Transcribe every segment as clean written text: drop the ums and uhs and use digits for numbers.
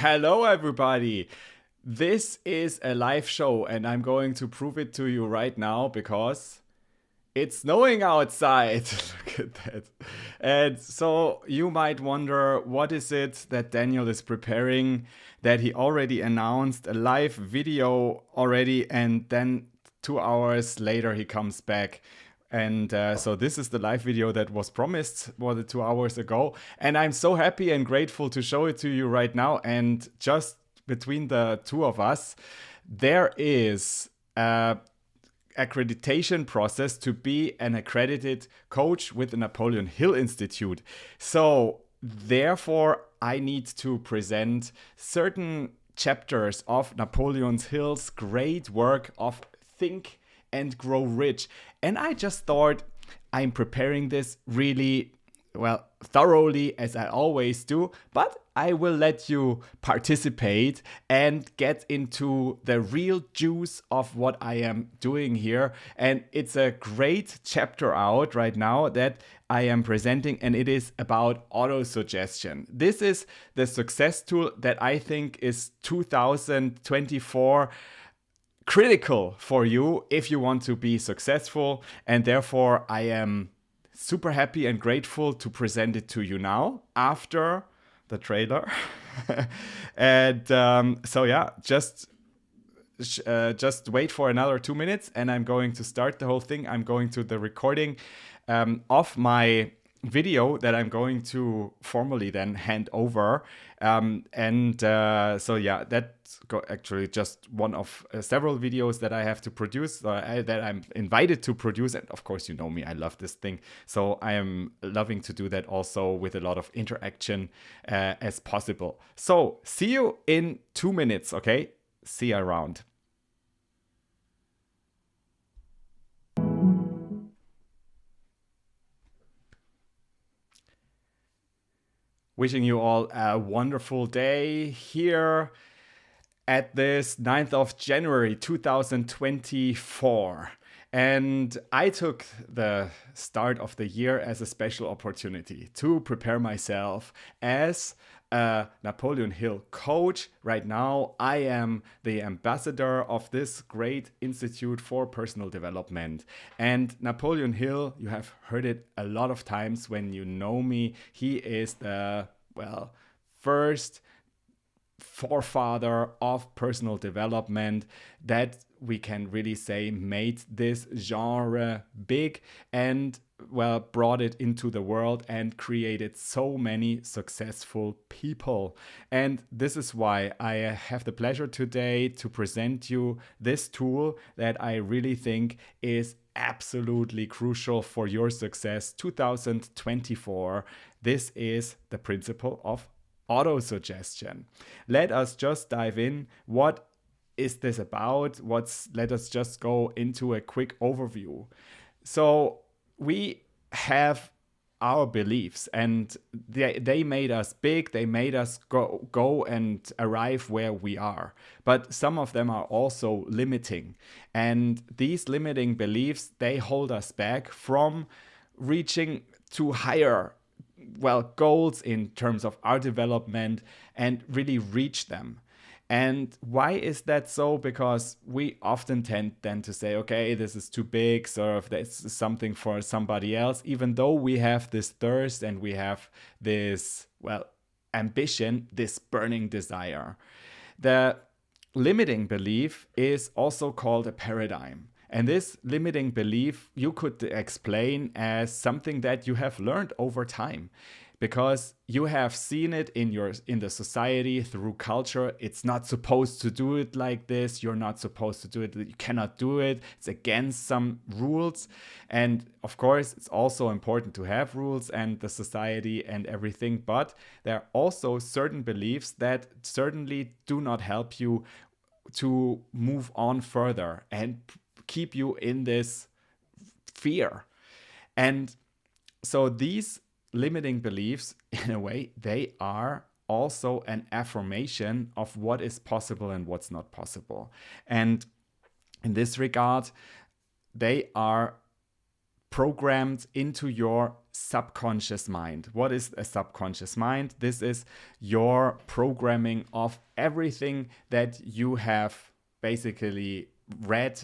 Hello, everybody. This is a live show, and I'm going to prove it to you right now because it's snowing outside. Look at that. And so you might wonder, what is it that Daniel is preparing? That he already announced a live video already, and then 2 hours later he comes back. And so this is the live video that was promised more than 2 hours ago. And I'm so happy and grateful to show it to you right now. And just between the two of us, there is a accreditation process to be an accredited coach with the Napoleon Hill Institute. So therefore, I need to present certain chapters of Napoleon Hill's great work of Think and Grow Rich. And I just thought I'm preparing this really thoroughly, as I always do, but I will let you participate and get into the real juice of what I am doing here. And it's a great chapter out right now that I am presenting, and it is about autosuggestion. This is the success tool that I think is 2024 critical for you if you want to be successful, and therefore I am super happy and grateful to present it to you now after the trailer. And so yeah, just wait for another 2 minutes and I'm going to start the whole thing. I'm going to the recording of my video that I'm going to formally then hand over. So yeah, that's actually just one of several videos that I have to produce, that I'm invited to produce. And of course, you know me, I love this thing. So I am loving to do that also with a lot of interaction as possible. So see you in 2 minutes, okay? See you around. Wishing you all a wonderful day here at this 9th of January 2024. And I took the start of the year as a special opportunity to prepare myself as a Napoleon Hill coach. Right now, I am the ambassador of this great institute for personal development. And Napoleon Hill, you have heard it a lot of times when you know me. He is the, first forefather of personal development that we can really say made this genre big and brought it into the world and created so many successful people. And this is why I have the pleasure today to present you this tool that I really think is absolutely crucial for your success 2024. This is the principle of autosuggestion. Let us just dive in. What is this about? Let us just go into a quick overview. So we have our beliefs, and they made us big. They made us go and arrive where we are. But some of them are also limiting. And these limiting beliefs, they hold us back from reaching to higher goals in terms of our development and really reach them. And why is that so? Because we often tend then to say, okay, this is too big, so if this is something for somebody else, even though we have this thirst and we have this, ambition, this burning desire. The limiting belief is also called a paradigm. And this limiting belief you could explain as something that you have learned over time, because you have seen it in the society through culture. It's not supposed to do it like this. You're not supposed to do it. You cannot do it. It's against some rules. And of course, it's also important to have rules and the society and everything. But there are also certain beliefs that certainly do not help you to move on further and keep you in this fear. And so these limiting beliefs, in a way, they are also an affirmation of what is possible and what's not possible. And in this regard, they are programmed into your subconscious mind. What is a subconscious mind? This is your programming of everything that you have basically read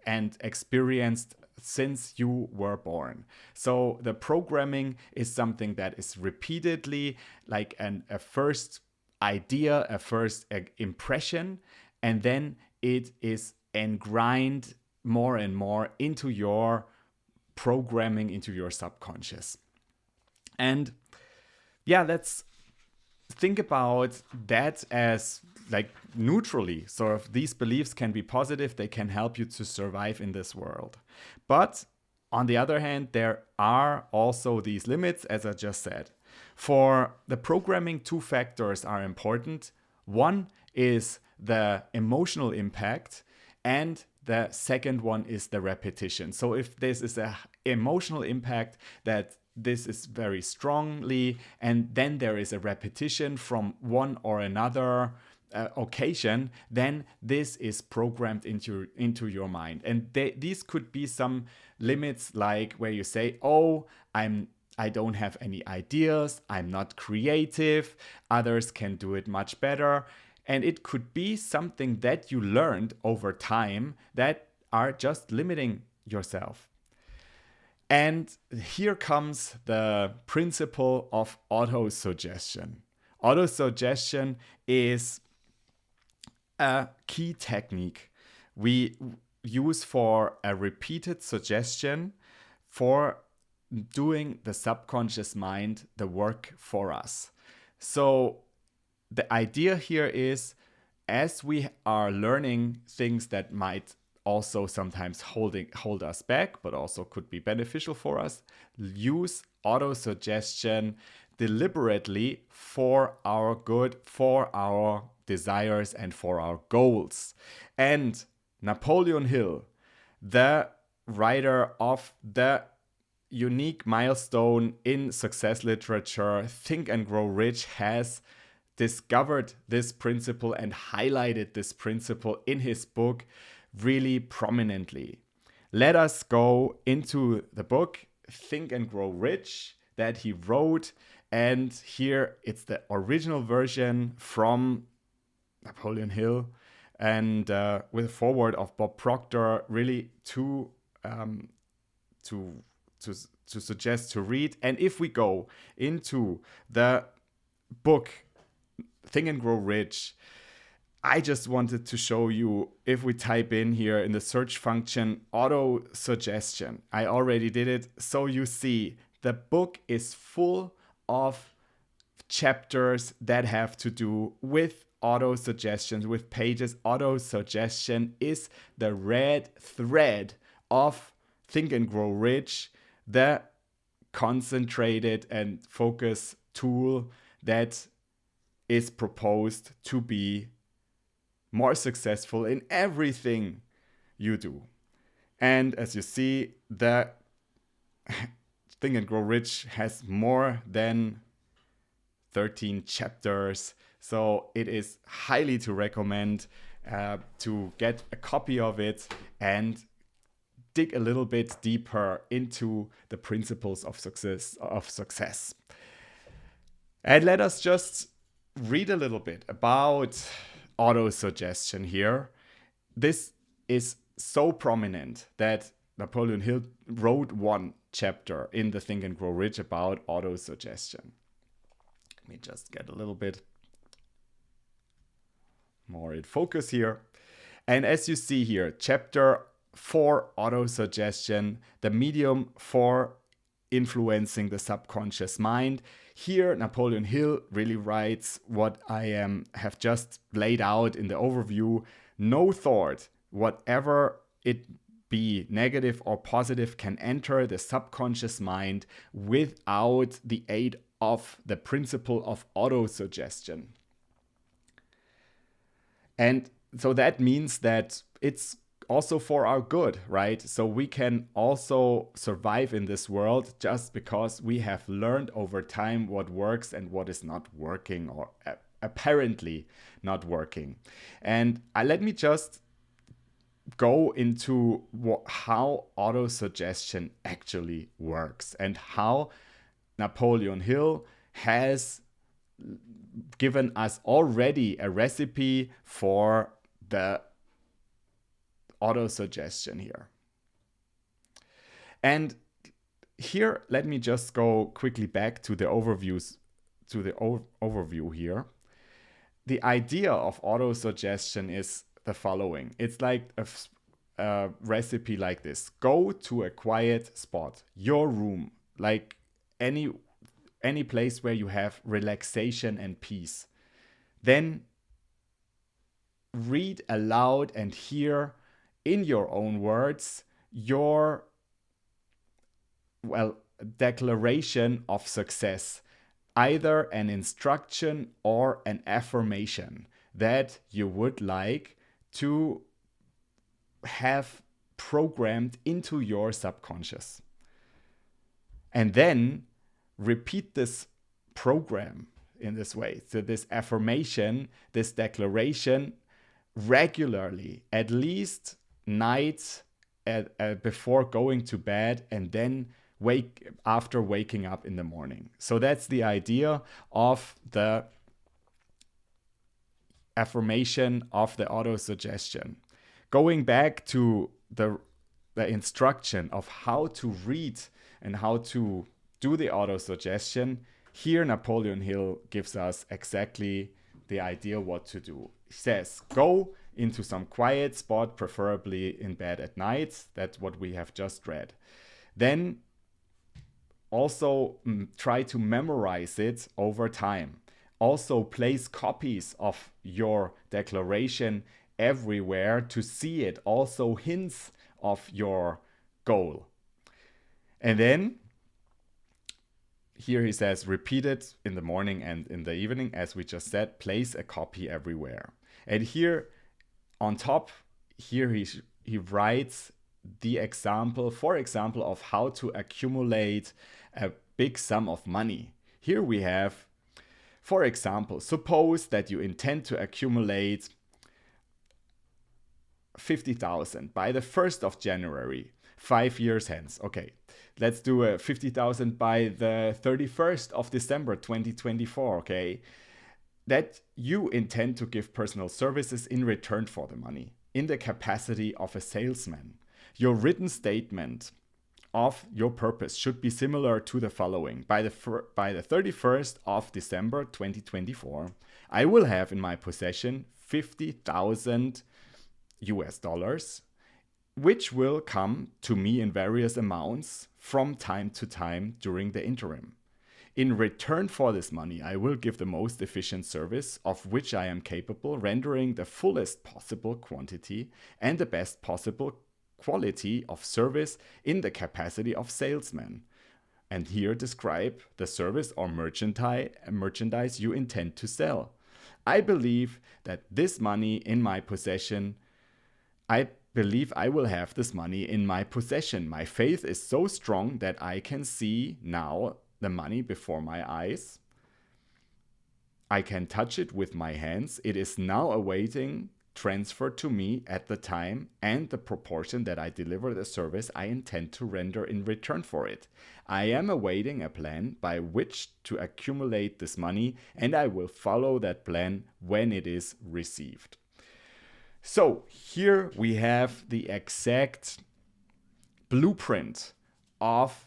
and experienced since you were born. So the programming is something that is repeatedly like a first idea, a first impression, and then it is engrained more and more into your programming, into your subconscious. And yeah, let's think about that as like neutrally. Sort of these beliefs can be positive, they can help you to survive in this world. But on the other hand, there are also these limits, as I just said. For the programming, two factors are important. One is the emotional impact, and the second one is the repetition. So if this is an emotional impact that this is very strongly, and then there is a repetition from one or another occasion, then this is programmed into your mind. And these could be some limits, like where you say, oh, I don't have any ideas, I'm not creative, others can do it much better. And it could be something that you learned over time that are just limiting yourself. And here comes the principle of autosuggestion. Autosuggestion is a key technique we use for a repeated suggestion for doing the subconscious mind the work for us. So the idea here is, as we are learning things that might also sometimes hold us back, but also could be beneficial for us, use autosuggestion deliberately for our good, for our desires, and for our goals. And Napoleon Hill, the writer of the unique milestone in success literature, Think and Grow Rich, has discovered this principle and highlighted this principle in his book really prominently. Let us go into the book Think and Grow Rich that he wrote, and here it's the original version from Napoleon Hill, and with a foreword of Bob Proctor, really to suggest to read. And if we go into the book Think and Grow Rich, I just wanted to show you, if we type in here in the search function autosuggestion, I already did it. So you see the book is full of chapters that have to do with autosuggestions, with pages. Autosuggestion is the red thread of Think and Grow Rich, the concentrated and focus tool that is proposed to be more successful in everything you do. And as you see, the Think and Grow Rich has more than 13 chapters. So it is highly to recommend to get a copy of it and dig a little bit deeper into the principles of success. And let us just read a little bit about autosuggestion here. This is so prominent that Napoleon Hill wrote one chapter in the Think and Grow Rich about autosuggestion. Let me just get a little bit more in focus here. And as you see here, chapter 4, autosuggestion, the medium for influencing the subconscious mind. Here, Napoleon Hill really writes what I have just laid out in the overview. No thought, whatever it be, negative or positive, can enter the subconscious mind without the aid of the principle of autosuggestion. And so that means that it's also for our good, right? So we can also survive in this world just because we have learned over time what works and what is not working, or apparently not working. And let me just go into how autosuggestion actually works and how Napoleon Hill has given us already a recipe for the autosuggestion here. And here, let me just go quickly back to the overview here. The idea of autosuggestion is the following. It's like a recipe like this. Go to a quiet spot, your room, like any place where you have relaxation and peace. Then read aloud and hear in your own words your declaration of success, either an instruction or an affirmation that you would like to have programmed into your subconscious. And then repeat this program in this way. So this affirmation, this declaration regularly, at least nights before going to bed, and then after waking up in the morning. So that's the idea of the affirmation of the autosuggestion. Going back to the instruction of how to read and how to do the autosuggestion, here Napoleon Hill gives us exactly the idea what to do. He says, go into some quiet spot, preferably in bed at night. That's what we have just read. Then also try to memorize it over time. Also place copies of your declaration everywhere to see it. Also hints of your goal. And then here he says, repeat it in the morning and in the evening, as we just said, place a copy everywhere. And here on top, here he writes the example, for example, of how to accumulate a big sum of money. Here we have, for example, suppose that you intend to accumulate 50,000 by the 1st of January, 5 years hence. Okay, let's do a 50,000 by the 31st of December 2024, okay? That you intend to give personal services in return for the money, in the capacity of a salesman. Your written statement of your purpose should be similar to the following. By the 31st of December 2024, I will have in my possession 50,000 US dollars, which will come to me in various amounts from time to time during the interim. In return for this money, I will give the most efficient service of which I am capable, rendering the fullest possible quantity and the best possible quality of service in the capacity of salesman. And here describe the service or merchandise you intend to sell. I believe that this money in my possession, I believe I will have this money in my possession. My faith is so strong that I can see now the money before my eyes. I can touch it with my hands. It is now awaiting transfer to me at the time and the proportion that I deliver the service I intend to render in return for it. I am awaiting a plan by which to accumulate this money, and I will follow that plan when it is received. So here we have the exact blueprint of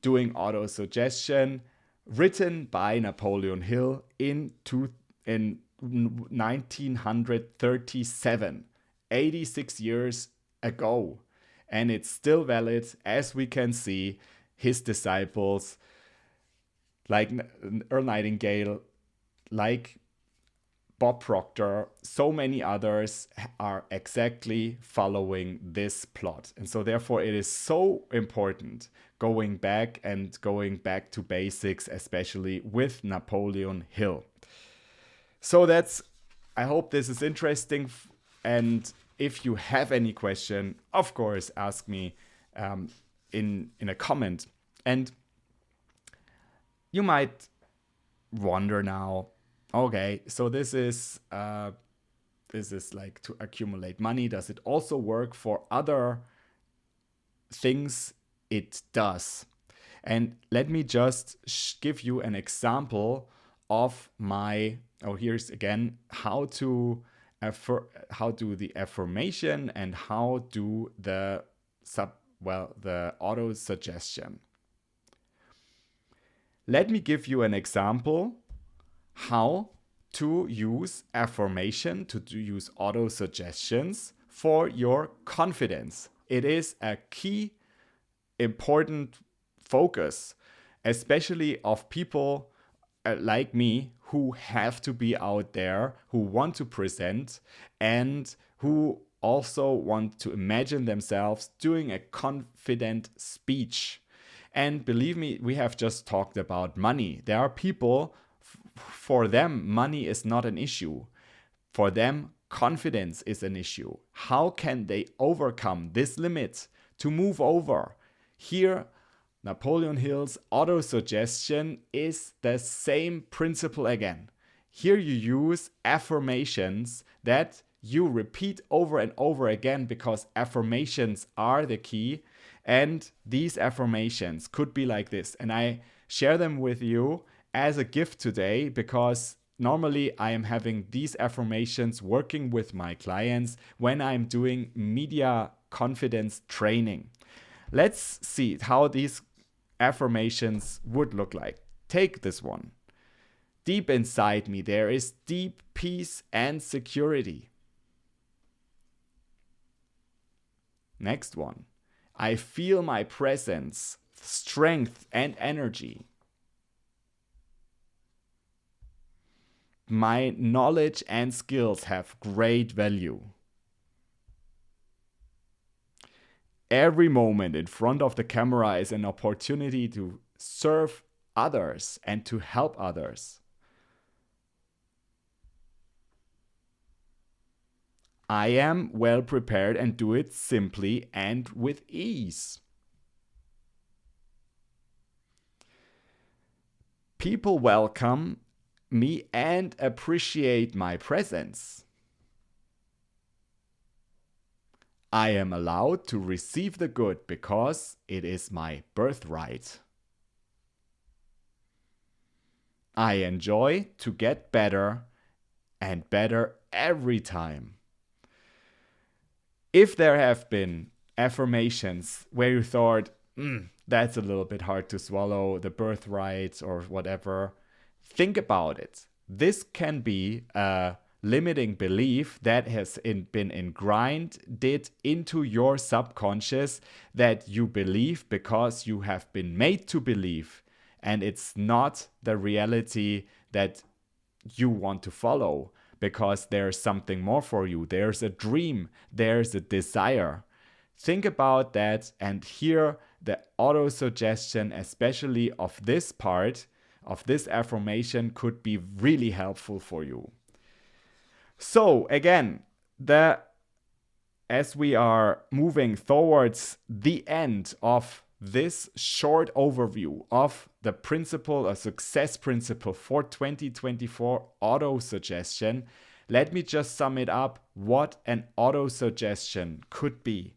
doing autosuggestion, written by Napoleon Hill in 1937, 86 years ago. And it's still valid, as we can see. His disciples, like Earl Nightingale, like Bob Proctor, so many others are exactly following this plot. And so therefore it is so important going back to basics, especially with Napoleon Hill. So I hope this is interesting. And if you have any question, of course, ask me in a comment. And you might wonder now, okay, so this is this is like to accumulate money. Does it also work for other things? It does. And let me just give you an example of here's again how to how do the affirmation and how do the the auto suggestion. Let me give you an example how to use affirmation, to use auto suggestions for your confidence. It is a key important focus, especially of people like me who have to be out there, who want to present, and who also want to imagine themselves doing a confident speech. And believe me, we have just talked about money. There are people, for them, money is not an issue. For them, confidence is an issue. How can they overcome this limit to move over? Here, Napoleon Hill's auto-suggestion is the same principle again. Here you use affirmations that you repeat over and over again because affirmations are the key. And these affirmations could be like this. And I share them with you as a gift today because normally I am having these affirmations working with my clients when I'm doing media confidence training. Let's see how these affirmations would look like. Take this one. Deep inside me, there is deep peace and security. Next one. I feel my presence, strength, and energy. My knowledge and skills have great value. Every moment in front of the camera is an opportunity to serve others and to help others. I am well prepared and do it simply and with ease. People welcome me and appreciate my presence. I am allowed to receive the good because it is my birthright. I enjoy to get better and better every time. If there have been affirmations where you thought, that's a little bit hard to swallow, the birthright or whatever, think about it. This can be a limiting belief that has been ingrained into your subconscious that you believe because you have been made to believe, and it's not the reality that you want to follow. Because there's something more for you. There's a dream. There's a desire. Think about that, and here the auto-suggestion, especially of this part, of this affirmation, could be really helpful for you. So again, as we are moving towards the end of this short overview of the principle, a success principle for 2024 auto-suggestion, let me just sum it up what an auto-suggestion could be.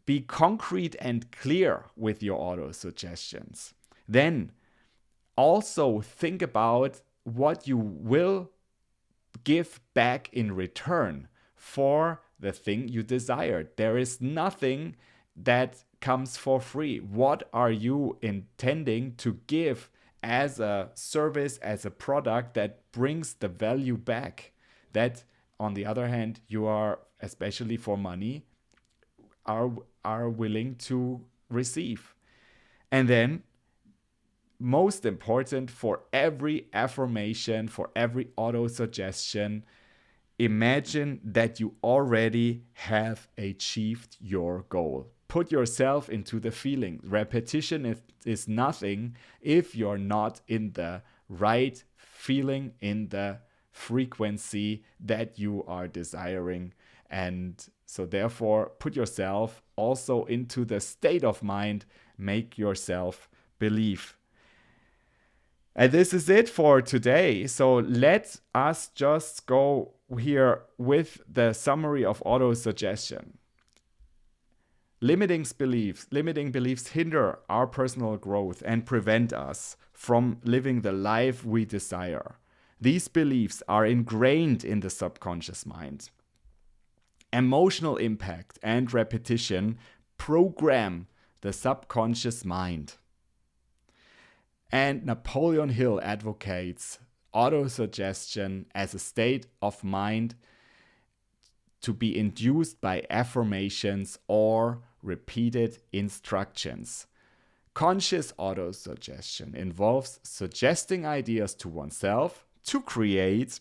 Be concrete and clear with your auto-suggestions. Then also think about what you will give back in return for the thing you desired. There is nothing that comes for free. What are you intending to give as a service, as a product that brings the value back? That, on the other hand, you are, especially for money, are willing to receive. And then, most important, for every affirmation, for every auto-suggestion, imagine that you already have achieved your goal. Put yourself into the feeling. Repetition is nothing if you're not in the right feeling, in the frequency that you are desiring. And so therefore, put yourself also into the state of mind. Make yourself believe. And this is it for today. So let us just go here with the summary of autosuggestion. Limiting beliefs hinder our personal growth and prevent us from living the life we desire. These beliefs are ingrained in the subconscious mind. Emotional impact and repetition program the subconscious mind. And Napoleon Hill advocates autosuggestion as a state of mind to be induced by affirmations or repeated instructions. Conscious autosuggestion involves suggesting ideas to oneself to create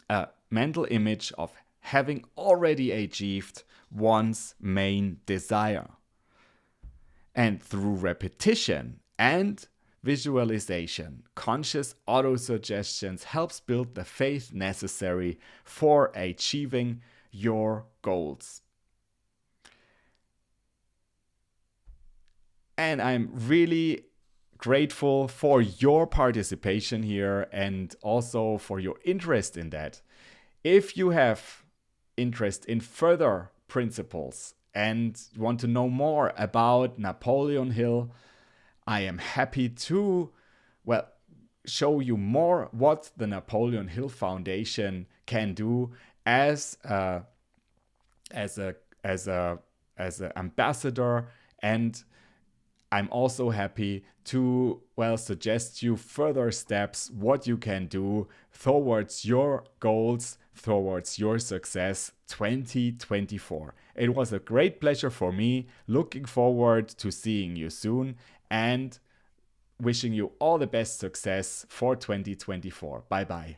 a mental image of having already achieved one's main desire. And through repetition and visualization, conscious autosuggestions helps build the faith necessary for achieving your goals. And I'm really grateful for your participation here and also for your interest in that. If you have interest in further principles and want to know more about Napoleon Hill, I am happy to, show you more what the Napoleon Hill Foundation can do as an ambassador, and I'm also happy to suggest you further steps what you can do towards your goals, towards your success 2024. It was a great pleasure for me. Looking forward to seeing you soon and wishing you all the best success for 2024. Bye bye.